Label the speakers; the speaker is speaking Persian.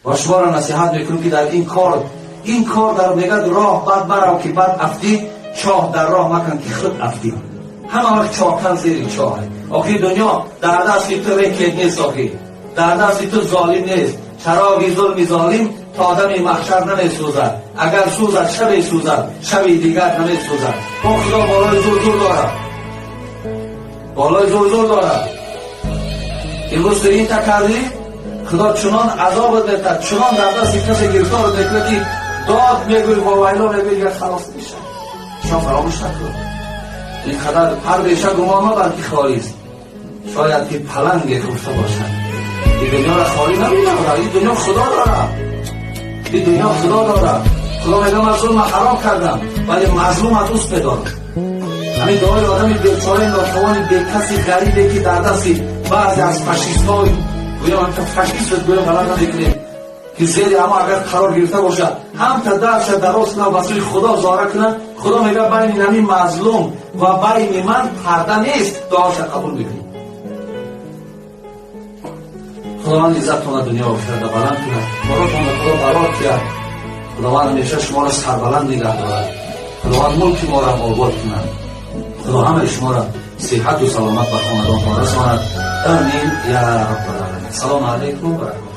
Speaker 1: و شما را نصیحت میکنم که در این کار در میگد راه بد برو که بد افتی، چاه در راه مکن که خود افتی. همه وقت چاکن زیر چاه. آخی دنیا در دست تو رکید نیست، آخی در دست تو ظالم نیست. چراغی ظلم ظالم تا آدم محشر نمیسوزد، اگر سوزد شب سوزد، شب دیگر نمیسوزد. خدا بالای زور زور دارد، بالای زور زور دارد. امروز در این تکرری خدا چنان عذاب دیده، چنان در دست کسی گرفتار دیده که داد میگوی و ویلا میگوی یک خلاص میشه. شما فراموش نکن این خدر هر بیشه گمان مبر که خالی است. شاید که پلنگ خفته باشد. این دنیا را خالی نمیدارد. این دنیا خدا دارد. این دنیا خدا دارد. خدا میگه من ظلم حرام کردم ولی مظلوم از دوست بدارم. همین دعای آدم بیچاره ناتوان بی کسی غریبه که در دست بعضی از فاشیست‌های گویا من که فاشیست گویا غلط نمی‌کنه که زیر اما اگر قرار گرفته باشه هم تا دست دراز کنه و سوی خدا زاره کنه، خدا میگه بین همین مظلوم و بین من پرده نیست، دعاش قبول بکنید. خداوند عزتتون دنیا و آخرت بلند کنه، مراتون خدا برات کرد. خداوند همیشه شما را سربلند نگه دارد. خداوند ملک ما را آباد کنه. خدا همه شما را صحت و سلامت به خاندانتان رساند. آمین یا رب العالمین. سلام علیکم و رحمت الله.